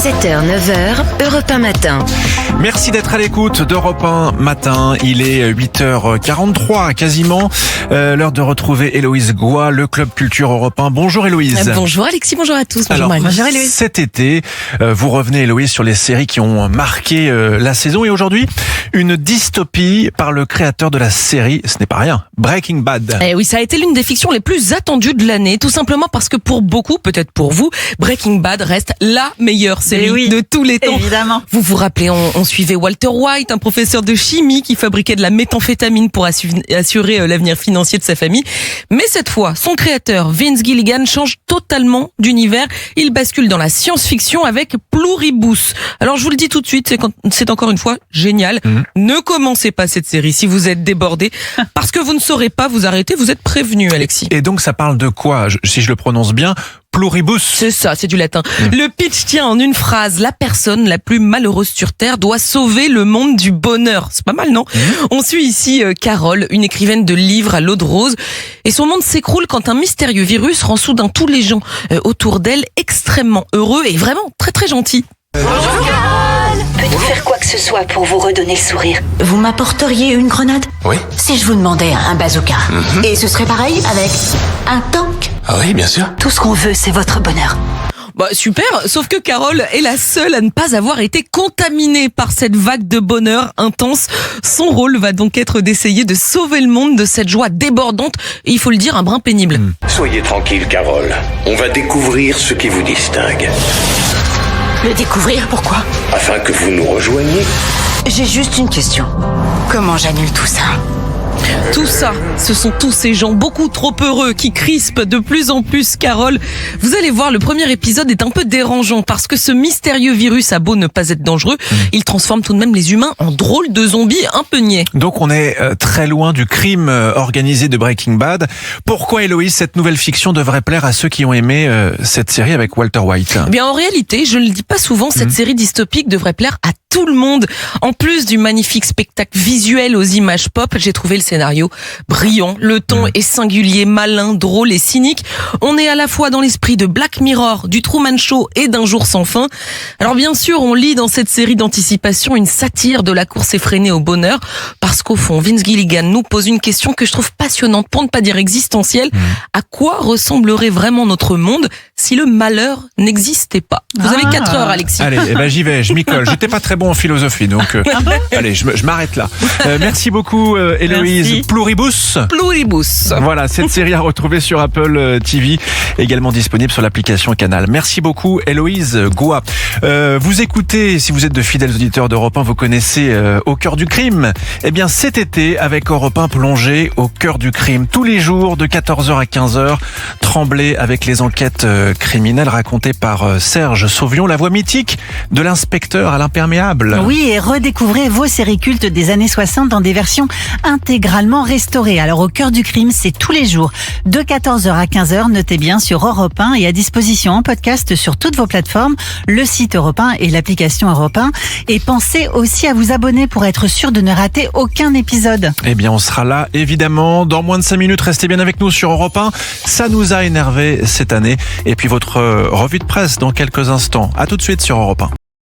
7h, 9h, Europe 1 matin. Merci d'être à l'écoute d'Europe 1 matin. Il est 8h43 quasiment. L'heure de retrouver Héloïse Goua, le Club Culture Europe 1. Bonjour Héloïse. Bonjour Alexis, bonjour à tous. Alors, bonjour Héloïse. Cet été, vous revenez Héloïse sur les séries qui ont marqué la saison. Et aujourd'hui, une dystopie par le créateur de la série, ce n'est pas rien, Breaking Bad. Eh oui, ça a été l'une des fictions les plus attendues de l'année, tout simplement parce que pour beaucoup, peut-être pour vous, Breaking Bad reste la meilleure série de tous les temps. Évidemment. Vous vous rappelez, on suivait Walter White, un professeur de chimie qui fabriquait de la méthamphétamine pour assurer l'avenir financier de sa famille. Mais cette fois, son créateur, Vince Gilligan, change totalement d'univers. Il bascule dans la science-fiction avec Pluribus. Alors je vous le dis tout de suite, c'est encore une fois génial. Ne commencez pas cette série si vous êtes débordé, parce que vous ne saurez pas vous arrêter, vous êtes prévenu Alexis. Et donc ça parle de quoi, si je le prononce bien? Pluribus. C'est ça, c'est du latin. Le pitch tient en une phrase. La personne la plus malheureuse sur Terre doit sauver le monde du bonheur. C'est pas mal, non? On suit ici Carole, une écrivaine de livres à l'eau de rose. Et son monde s'écroule quand un mystérieux virus rend soudain tous les gens autour d'elle extrêmement heureux et vraiment très très gentils. Peux-tu faire quoi que ce soit pour vous redonner le sourire? Vous m'apporteriez une grenade? Oui. Si je vous demandais un bazooka? Et ce serait pareil avec un tank? Ah oui, bien sûr. Tout ce qu'on veut, c'est votre bonheur. Bah super, sauf que Carole est la seule à ne pas avoir été contaminée par cette vague de bonheur intense. Son rôle va donc être d'essayer de sauver le monde de cette joie débordante et il faut le dire, un brin pénible. Soyez tranquille, Carole. On va découvrir ce qui vous distingue. Le découvrir, pourquoi? Afin que vous nous rejoigniez. J'ai juste une question. Comment j'annule tout ça? Tout ça, ce sont tous ces gens beaucoup trop heureux qui crispent de plus en plus Carole. Vous allez voir, le premier épisode est un peu dérangeant parce que ce mystérieux virus a beau ne pas être dangereux, il transforme tout de même les humains en drôles de zombies un peu niais. Donc on est très loin du crime organisé de Breaking Bad. Pourquoi Héloïse, cette nouvelle fiction devrait plaire à ceux qui ont aimé cette série avec Walter White? Eh bien en réalité, je ne le dis pas souvent, cette série dystopique devrait plaire à tout le monde. En plus du magnifique spectacle visuel aux images pop, j'ai trouvé le scénario brillant. Le ton est singulier, malin, drôle et cynique. On est à la fois dans l'esprit de Black Mirror, du Truman Show et d'Un jour sans fin. Alors bien sûr, on lit dans cette série d'anticipation une satire de la course effrénée au bonheur, parce qu'au fond, Vince Gilligan nous pose une question que je trouve passionnante, pour ne pas dire existentielle. À quoi ressemblerait vraiment notre monde si le malheur n'existait pas? Vous avez 4 heures, Alexis. Allez, j'y vais, je m'y colle. J'étais pas très bon en philosophie, donc allez, je m'arrête là. Merci beaucoup Héloïse. Merci. Pluribus. Voilà, cette série à retrouver sur Apple TV, également disponible sur l'application Canal. Merci beaucoup Héloïse Goua. Vous écoutez, si vous êtes de fidèles auditeurs d'Europe 1, vous connaissez Au cœur du crime. Eh bien cet été, avec Europe 1 plongé au cœur du crime, tous les jours de 14h à 15h, tremblez avec les enquêtes criminelles racontées par Serge Sauvion, la voix mythique de l'inspecteur à l'imperméable. Oui, et redécouvrez vos séries cultes des années 60 dans des versions intégralement restaurées. Alors au cœur du crime, c'est tous les jours de 14h à 15h. Notez bien sur Europe 1 et à disposition en podcast sur toutes vos plateformes, le site Europe 1 et l'application Europe 1. Et pensez aussi à vous abonner pour être sûr de ne rater aucun épisode. Eh bien, on sera là, évidemment, dans moins de 5 minutes. Restez bien avec nous sur Europe 1. Ça nous a énervé cette année. Et puis votre revue de presse dans quelques instants. À tout de suite sur Europe 1.